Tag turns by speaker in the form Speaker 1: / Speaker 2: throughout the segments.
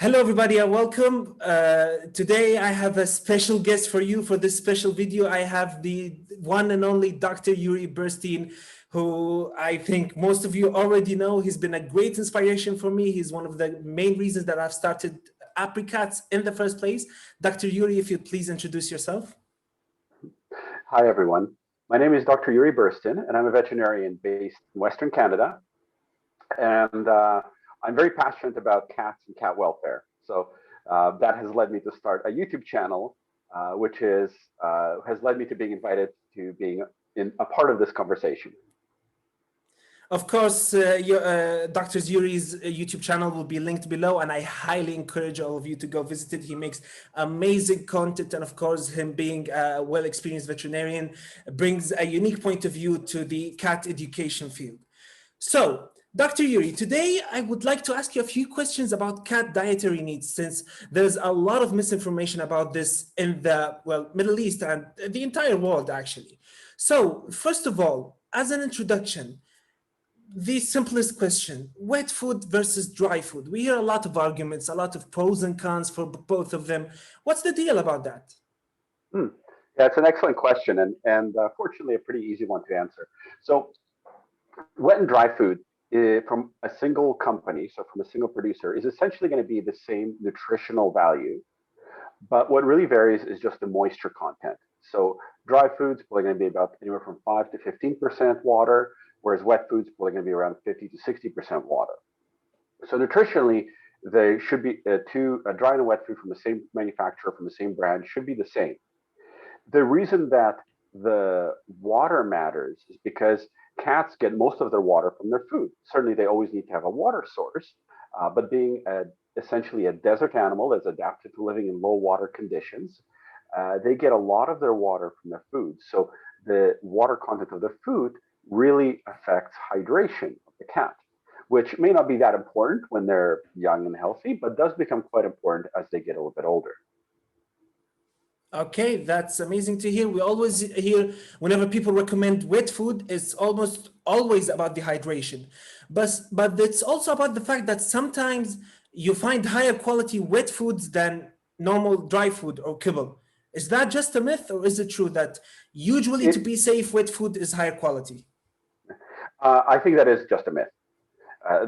Speaker 1: Hello, everybody, and welcome. Today, I have a special guest for you for this special video. I have the one and only Dr. Yuri Burstein, who I think most of you already know. He's been a great inspiration for me. He's one of the main reasons that I've started Apricats in the first place. Dr. Yuri, if you'd please introduce yourself.
Speaker 2: Hi, everyone. My name is Dr. Yuri Burstein, and I'm a veterinarian based in Western Canada. And I'm very passionate about cats and cat welfare. So that has led me to start a YouTube channel, which has led me to being invited to being a part of this conversation.
Speaker 1: Of course, Dr. Yuri's YouTube channel will be linked below, and I highly encourage all of you to go visit it. He makes amazing content, and of course, him being a well-experienced veterinarian brings a unique point of view to the cat education field. So, Dr. Yuri, today I would like to ask you a few questions about cat dietary needs, since there's a lot of misinformation about this in the, Middle East and the entire world, actually. So, first of all, as an introduction, the simplest question, wet food versus dry food. We hear a lot of arguments, a lot of pros and cons for both of them. What's the deal about that?
Speaker 2: Yeah, it's an excellent question, and fortunately a pretty easy one to answer. So wet and dry food from a single company, so from a single producer, is essentially going to be the same nutritional value, but what really varies is just the moisture content. So dry foods probably going to be about anywhere from 5 to 15% water, whereas wet foods probably going to be around 50 to 60% water. So nutritionally, they should be a dry and a wet food from the same manufacturer, from the same brand, should be the same. The reason that the water matters is because cats get most of their water from their food. Certainly, they always need to have a water source, but being essentially a desert animal that's adapted to living in low water conditions, they get a lot of their water from their food. So the water content of the food really affects hydration of the cat, which may not be that important when they're young and healthy, but does become quite important as they get a little bit older.
Speaker 1: Okay, that's amazing to hear. We always hear whenever people recommend wet food, it's almost always about dehydration. But it's also about the fact that sometimes you find higher quality wet foods than normal dry food or kibble. Is that just a myth, or is it true that usually to be safe, wet food is higher quality?
Speaker 2: I think that is just a myth.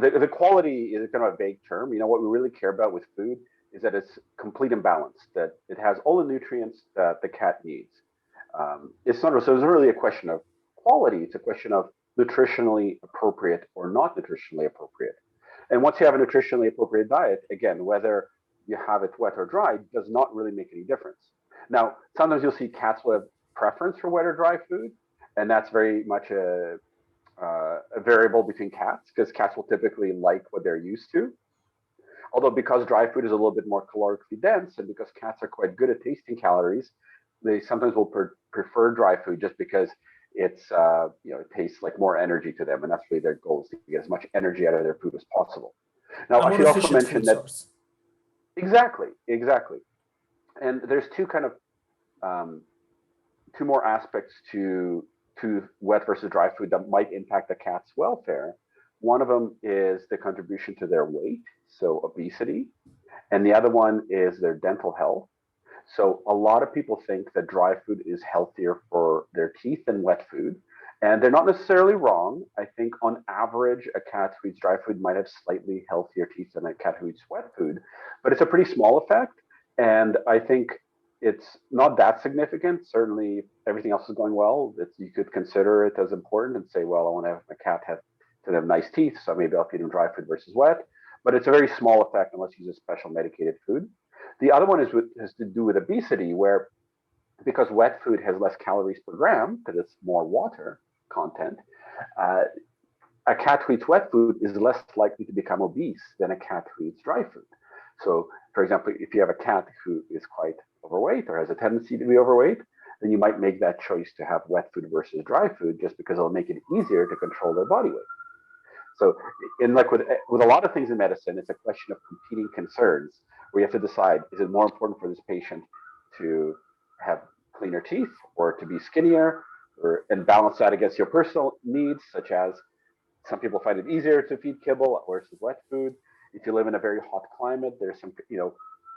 Speaker 2: The quality is kind of a vague term. You know, what we really care about with food is that it's complete and balanced, that it has all the nutrients that the cat needs. It's really a question of quality. It's a question of nutritionally appropriate or not nutritionally appropriate. And once you have a nutritionally appropriate diet, again, whether you have it wet or dry does not really make any difference. Now, sometimes you'll see cats will have preference for wet or dry food, and that's very much a variable between cats, because cats will typically like what they're used to. Although because dry food is a little bit more calorically dense, and because cats are quite good at tasting calories, they sometimes will prefer dry food just because it's it tastes like more energy to them, and that's really their goal, is to get as much energy out of their food as possible. Now, I should also mention that exactly, and there's two more aspects to wet versus dry food that might impact the cat's welfare. One of them is the contribution to their weight, so obesity, and the other one is their dental health. So a lot of people think that dry food is healthier for their teeth than wet food, and they're not necessarily wrong. I think on average, a cat who eats dry food might have slightly healthier teeth than a cat who eats wet food, but it's a pretty small effect, and I think it's not that significant. Certainly, if everything else is going well, you could consider it as important and say, well, I want to have my cat have nice teeth, so maybe I'll feed him dry food versus wet. But it's a very small effect unless you use a special medicated food. The other one has to do with obesity, where because wet food has less calories per gram because it's more water content, a cat who eats wet food is less likely to become obese than a cat who eats dry food. So, for example, if you have a cat who is quite overweight or has a tendency to be overweight, then you might make that choice to have wet food versus dry food just because it'll make it easier to control their body weight. So, with a lot of things in medicine, it's a question of competing concerns where you have to decide: is it more important for this patient to have cleaner teeth or to be skinnier, and balance that against your personal needs, such as some people find it easier to feed kibble versus wet food. If you live in a very hot climate, there's some,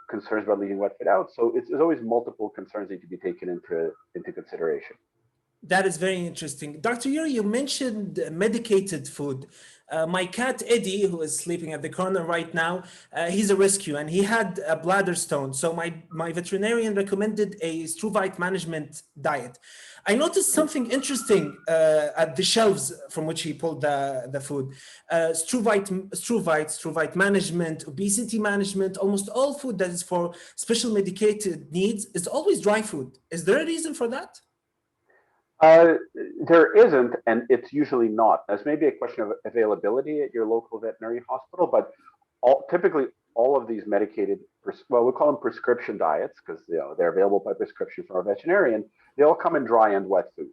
Speaker 2: concerns about leaving wet food out. So there's always multiple concerns that need to be taken into consideration.
Speaker 1: That is very interesting. Dr. Yuri, you mentioned medicated food. My cat, Eddie, who is sleeping at the corner right now, he's a rescue and he had a bladder stone. So my veterinarian recommended a struvite management diet. I noticed something interesting at the shelves from which he pulled the food. Struvite management, obesity management, almost all food that is for special medicated needs is always dry food. Is there a reason for that?
Speaker 2: There isn't, and it's usually not. There's maybe a question of availability at your local veterinary hospital, but typically all of these medicated, well, we call them prescription diets because they're available by prescription from a veterinarian. They all come in dry and wet food.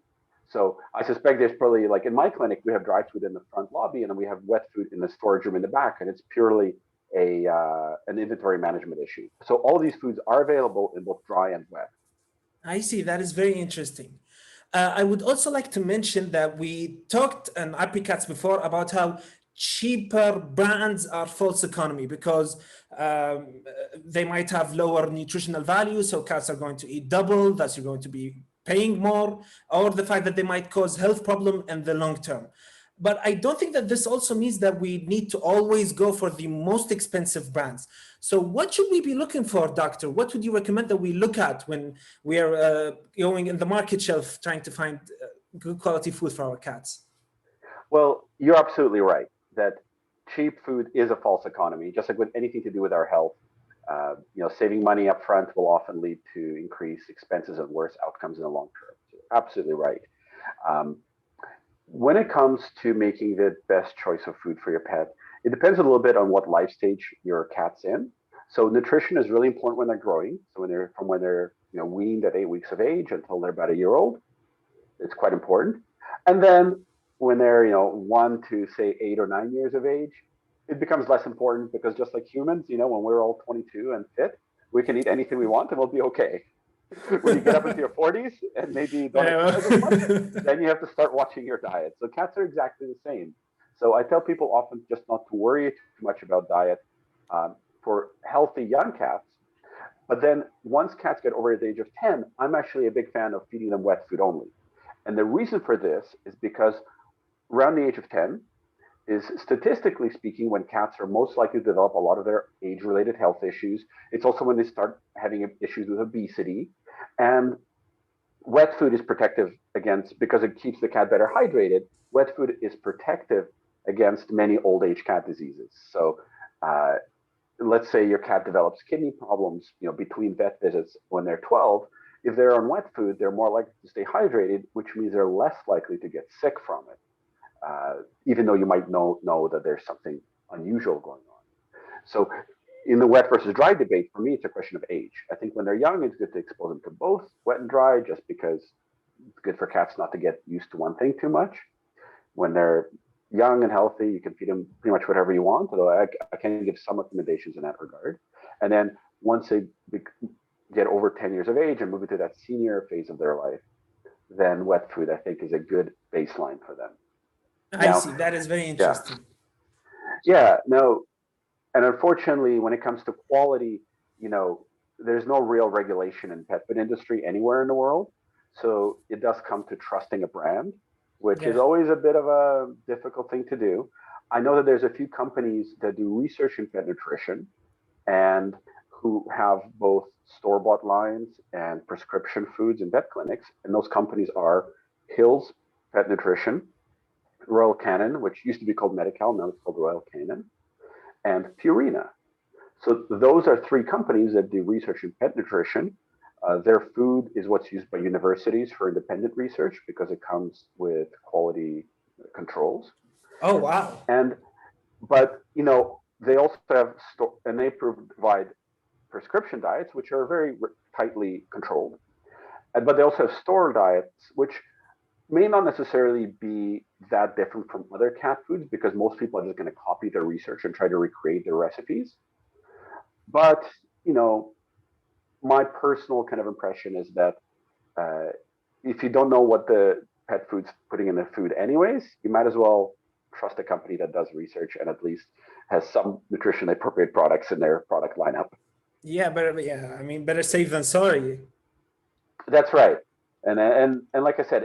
Speaker 2: So I suspect there's probably, like in my clinic, we have dry food in the front lobby, and then we have wet food in the storage room in the back, and it's purely an inventory management issue. So all these foods are available in both dry and wet.
Speaker 1: I see. That is very interesting. I would also like to mention that we talked in Cats before about how cheaper brands are false economy because they might have lower nutritional value. So cats are going to eat double, thus you're going to be paying more, or the fact that they might cause health problem in the long term. But I don't think that this also means that we need to always go for the most expensive brands. So what should we be looking for, doctor? What would you recommend that we look at when we are going in the market shelf trying to find good quality food for our cats?
Speaker 2: Well, you're absolutely right that cheap food is a false economy, just like with anything to do with our health. Saving money up front will often lead to increased expenses and worse outcomes in the long term. So absolutely right. When it comes to making the best choice of food for your pet, it depends a little bit on what life stage your cat's in. So nutrition is really important when they're growing. So when they're weaned at 8 weeks of age until they're about a year old, it's quite important. And then when they're 1 to say 8 or 9 years of age, it becomes less important because just like humans, when we're all 22 and fit, we can eat anything we want and we'll be okay. When you get up into your 40s and maybe don't exercise as much, then you have to start watching your diet. So cats are exactly the same. So I tell people often just not to worry too much about diet for healthy young cats. But then once cats get over the age of 10, I'm actually a big fan of feeding them wet food only. And the reason for this is because around the age of 10 is, statistically speaking, when cats are most likely to develop a lot of their age-related health issues. It's also when they start having issues with obesity. And wet food is protective against, because it keeps the cat better hydrated, wet food is protective against many old age cat diseases. So let's say your cat develops kidney problems, between vet visits when they're 12. If they're on wet food, they're more likely to stay hydrated, which means they're less likely to get sick from it. Even though you might know that there's something unusual going on. So in the wet versus dry debate, for me, it's a question of age. I think when they're young, it's good to expose them to both wet and dry, just because it's good for cats not to get used to one thing too much. When they're young and healthy, you can feed them pretty much whatever you want, although I can give some recommendations in that regard. And then once they get over 10 years of age and move into that senior phase of their life, then wet food, I think, is a good baseline for them.
Speaker 1: I see. That is very interesting.
Speaker 2: Yeah, no. And unfortunately, when it comes to quality, there's no real regulation in pet food industry anywhere in the world. So it does come to trusting a brand, which is always a bit of a difficult thing to do. I know that there's a few companies that do research in pet nutrition and who have both store-bought lines and prescription foods in vet clinics. And those companies are Hills Pet Nutrition, Royal Canin, which used to be called Medi-Cal, now it's called Royal Canin, and Purina. So those are 3 companies that do research in pet nutrition. Their food is what's used by universities for independent research because it comes with quality controls.
Speaker 1: Oh, wow.
Speaker 2: But they also have and they provide prescription diets, which are very tightly controlled. But they also have store diets, which may not necessarily be that different from other cat foods because most people are just going to copy their research and try to recreate their recipes. But, my personal kind of impression is that if you don't know what the pet food's putting in the food anyways, you might as well trust a company that does research and at least has some nutritionally appropriate products in their product lineup.
Speaker 1: Yeah, I mean, better safe than sorry.
Speaker 2: That's right. And like I said,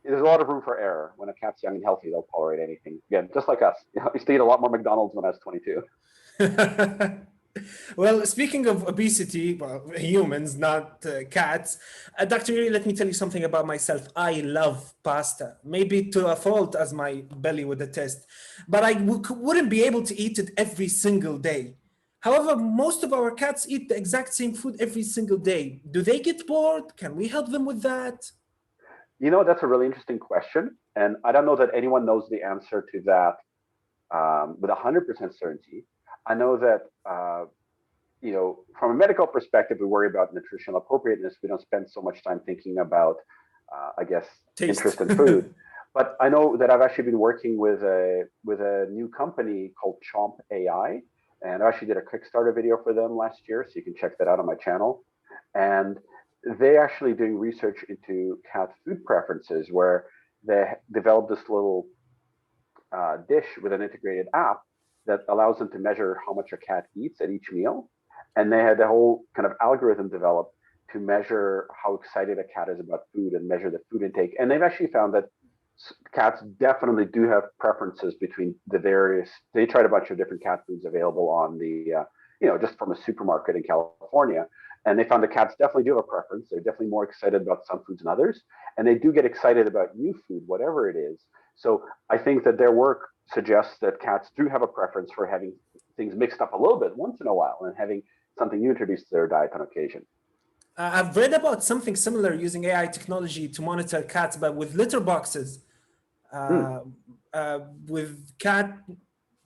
Speaker 2: there's a lot of room for error. When a cat's young and healthy, they'll tolerate anything. Again, just like us. I used to eat a lot more McDonald's when I was 22.
Speaker 1: Well, speaking of obesity, well, humans, not cats, Dr. Yuri, let me tell you something about myself. I love pasta, maybe to a fault, as my belly would attest, but I wouldn't be able to eat it every single day. However, most of our cats eat the exact same food every single day. Do they get bored? Can we help them with that?
Speaker 2: You know, that's a really interesting question. And I don't know that anyone knows the answer to that with 100% certainty. I know that, you know, from a medical perspective, we worry about nutritional appropriateness. We don't spend so much time thinking about, I guess,
Speaker 1: Taste.
Speaker 2: interest in food. But I know that I've actually been working with a new company called Chomp AI. And I actually did a Kickstarter video for them last year, so you can check that out on my channel. And they're actually doing research into cat food preferences, where they developed this little dish with an integrated app that allows them to measure how much a cat eats at each meal. And they had a whole kind of algorithm developed to measure how excited a cat is about food and measure the food intake. And they've actually found that cats definitely do have preferences between the various, they tried a bunch of different cat foods available on the, you know, just from a supermarket in California. And they found the cats definitely do have a preference. They're definitely more excited about some foods than others. And they do get excited about new food, whatever it is. So I think that their work suggests that cats do have a preference for having things mixed up a little bit once in a while and having something new introduced to their diet on occasion.
Speaker 1: I've read about something similar using AI technology to monitor cats, but with litter boxes. With cat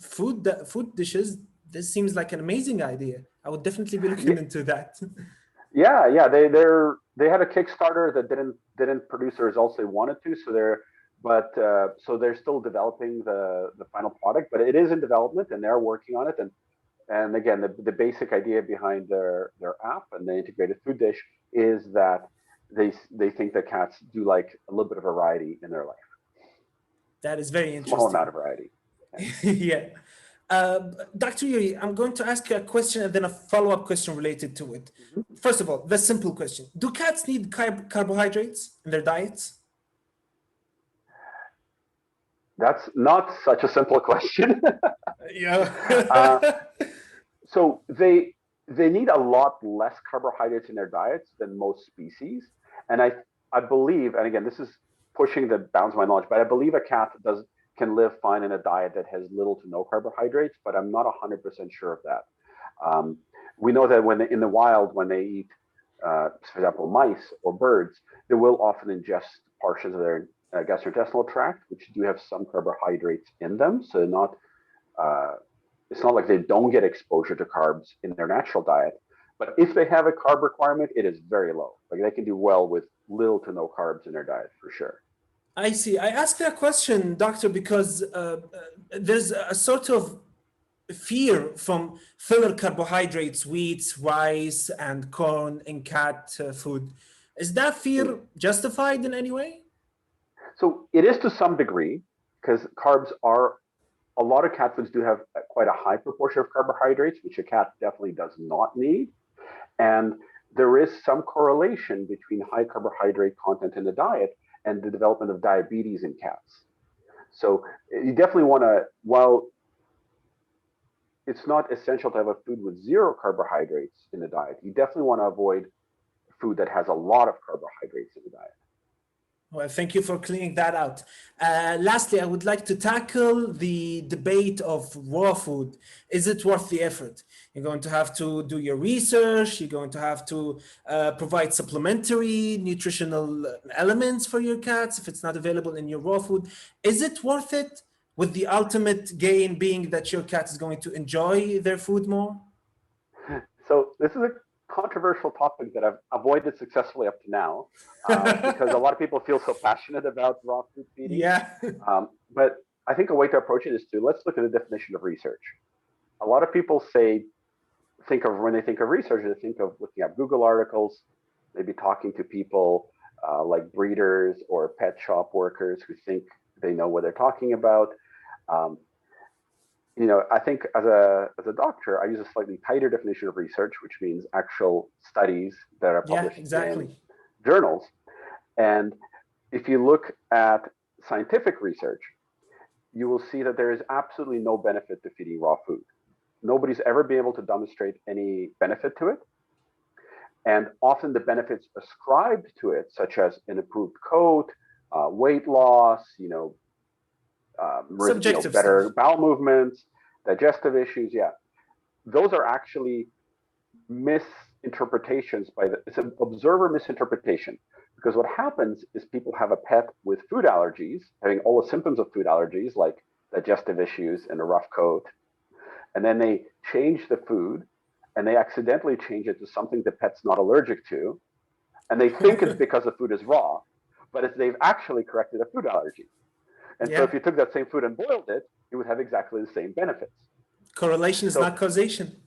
Speaker 1: food dishes, this seems like an amazing idea. I would definitely be looking into that.
Speaker 2: Yeah, they had a Kickstarter that didn't produce the results they wanted to, so they're still developing the final product, but it is in development and they're working on it. And again, the basic idea behind their app and the integrated food dish is that they think that cats do like a little bit of variety in their life.
Speaker 1: That is very interesting.
Speaker 2: Small amount of variety.
Speaker 1: Yeah. Dr. Yuri, I'm going to ask you a question and then a follow-up question related to it. Mm-hmm. First of all, the simple question. Do cats need carbohydrates in their diets?
Speaker 2: That's not such a simple question.
Speaker 1: Yeah.
Speaker 2: So they need a lot less carbohydrates in their diets than most species. And I believe, and again, this is pushing the bounds of my knowledge, but I believe a cat can live fine in a diet that has little to no carbohydrates, but I'm not 100% sure of that. We know that in the wild, when they eat, for example, mice or birds, they will often ingest portions of their gastrointestinal tract, which do have some carbohydrates in them. So it's not like they don't get exposure to carbs in their natural diet. But if they have a carb requirement, it is very low. Like they can do well with little to no carbs in their diet for sure.
Speaker 1: I see. I asked that question, doctor, because there's a sort of fear from filler carbohydrates, wheat, rice, and corn in cat food. Is that fear justified in any way?
Speaker 2: So it is to some degree, because a lot of cat foods do have quite a high proportion of carbohydrates, which a cat definitely does not need. And there is some correlation between high carbohydrate content in the diet and the development of diabetes in cats. So you definitely want to, while it's not essential to have a food with zero carbohydrates in the diet, you definitely want to avoid food that has a lot of carbohydrates in the diet.
Speaker 1: Well, thank you for clearing that out. Lastly, I would like to tackle the debate of raw food. Is it worth the effort? You're going to have to do your research. You're going to have to provide supplementary nutritional elements for your cats if it's not available in your raw food. Is it worth it, with the ultimate gain being that your cat is going to enjoy their food more?
Speaker 2: So this is a controversial topic that I've avoided successfully up to now, because a lot of people feel so passionate about raw food feeding.
Speaker 1: Yeah.
Speaker 2: But I think a way to approach it is let's look at the definition of research. A lot of people when they think of research, they think of looking at Google articles, maybe talking to people like breeders or pet shop workers who think they know what they're talking about. I think as a doctor, I use a slightly tighter definition of research, which means actual studies that are published in journals. And if you look at scientific research, you will see that there is absolutely no benefit to feeding raw food. Nobody's ever been able to demonstrate any benefit to it. And often the benefits ascribed to it, such as an improved coat, weight loss, better bowel movements, digestive issues, those are actually misinterpretations it's an observer misinterpretation. Because what happens is people have a pet with food allergies, having all the symptoms of food allergies, like digestive issues and a rough coat. And then they change the food and they accidentally change it to something the pet's not allergic to. And they think it's because the food is raw, but they've actually corrected a food allergy. And so if you took that same food and boiled it, you would have exactly the same benefits.
Speaker 1: Correlation is not causation.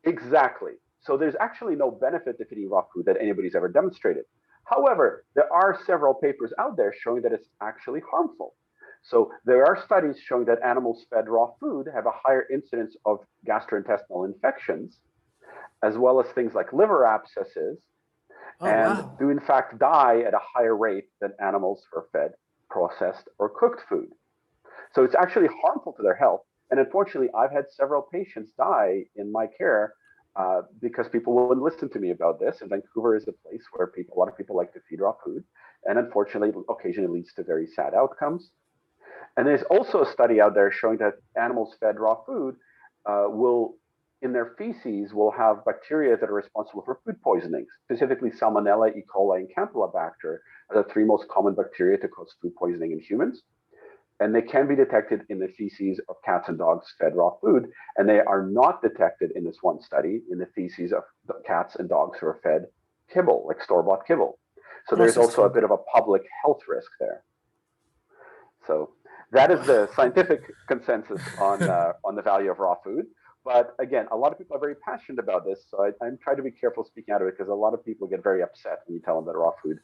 Speaker 2: Exactly. So there's actually no benefit to feeding raw food that anybody's ever demonstrated. However, there are several papers out there showing that it's actually harmful. So there are studies showing that animals fed raw food have a higher incidence of gastrointestinal infections, as well as things like liver abscesses, do in fact die at a higher rate than animals who are fed processed or cooked food. So it's actually harmful to their health. And unfortunately, I've had several patients die in my care because people wouldn't listen to me about this. And Vancouver is a place where a lot of people like to feed raw food. And unfortunately, occasionally leads to very sad outcomes. And there's also a study out there showing that animals fed raw food in their feces, will have bacteria that are responsible for food poisoning, specifically Salmonella, E. coli, and Campylobacter are the three most common bacteria to cause food poisoning in humans. And they can be detected in the feces of cats and dogs fed raw food. And they are not detected in this one study in the feces of the cats and dogs who are fed kibble, like store-bought kibble. So there's also a bit of a public health risk there. So that is the scientific consensus on the value of raw food. But again, a lot of people are very passionate about this. So I'm trying to be careful speaking out of it because a lot of people get very upset when you tell them that raw food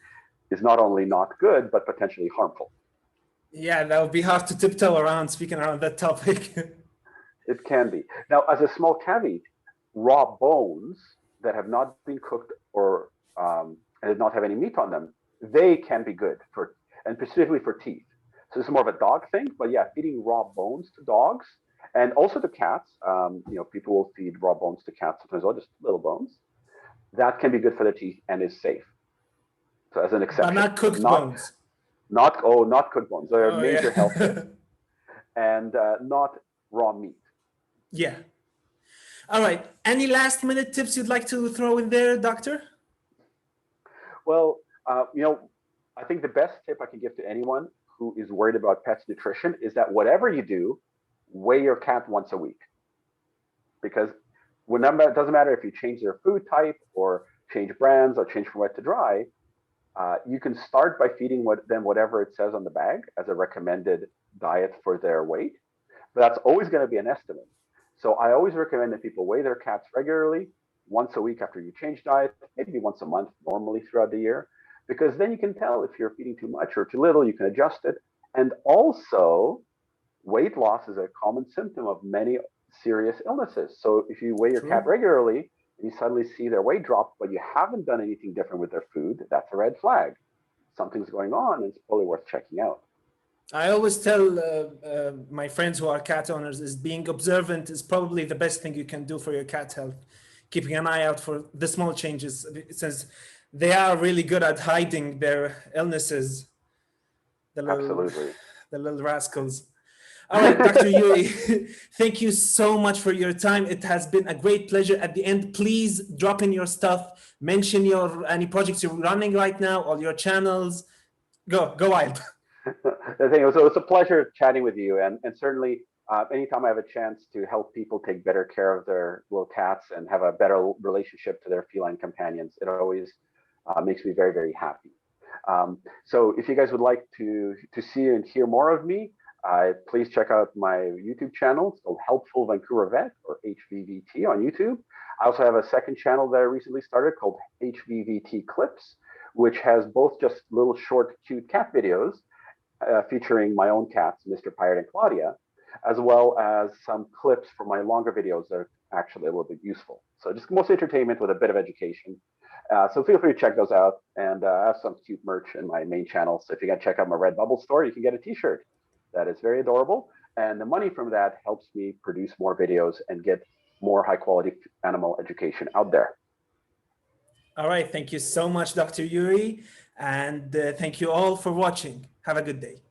Speaker 2: is not only not good, but potentially harmful.
Speaker 1: Yeah, that would be hard to tiptoe around speaking around that topic.
Speaker 2: It can be. Now, as a small caveat, raw bones that have not been cooked or and did not have any meat on them, they can be good and specifically for teeth. So this is more of a dog thing, but yeah, feeding raw bones to dogs and also to cats. People will feed raw bones to cats sometimes, or just little bones. That can be good for their teeth and is safe. So as an exception,
Speaker 1: but not cooked bones.
Speaker 2: Not cooked bones. They're a major health risk, and not raw meat.
Speaker 1: Yeah. All right. Any last minute tips you'd like to throw in there, Doctor?
Speaker 2: Well, I think the best tip I can give to anyone who is worried about pets nutrition is that whatever you do, weigh your cat once a week. Because it doesn't matter if you change their food type or change brands or change from wet to dry, you can start by feeding them whatever it says on the bag as a recommended diet for their weight. But that's always going to be an estimate. So I always recommend that people weigh their cats regularly, once a week after you change diet, maybe once a month normally throughout the year, because then you can tell if you're feeding too much or too little, you can adjust it. And also, weight loss is a common symptom of many serious illnesses. So if you weigh your cat regularly, and you suddenly see their weight drop, but you haven't done anything different with their food, that's a red flag. Something's going on, and it's probably worth checking out.
Speaker 1: I always tell my friends who are cat owners is being observant is probably the best thing you can do for your cat health. Keeping an eye out for the small changes, since they are really good at hiding their illnesses. The little rascals. All right, Dr. Yuri, thank you so much for your time. It has been a great pleasure. At the end, please drop in your stuff, mention any projects you're running right now, all your channels. Go wild.
Speaker 2: So it's a pleasure chatting with you. And certainly anytime I have a chance to help people take better care of their little cats and have a better relationship to their feline companions, it always makes me very, very happy. So if you guys would like to see and hear more of me, please check out my YouTube channel. It's called Helpful Vancouver Vet, or HVVT on YouTube. I also have a second channel that I recently started called HVVT Clips, which has both just little short, cute cat videos featuring my own cats, Mr. Pirate and Claudia, as well as some clips from my longer videos that are actually a little bit useful. So just mostly entertainment with a bit of education. So feel free to check those out, and I have some cute merch in my main channel. So if you got to check out my Redbubble store, you can get a t-shirt that is very adorable. And the money from that helps me produce more videos and get more high quality animal education out there.
Speaker 1: All right. Thank you so much, Dr. Yuri. And thank you all for watching. Have a good day.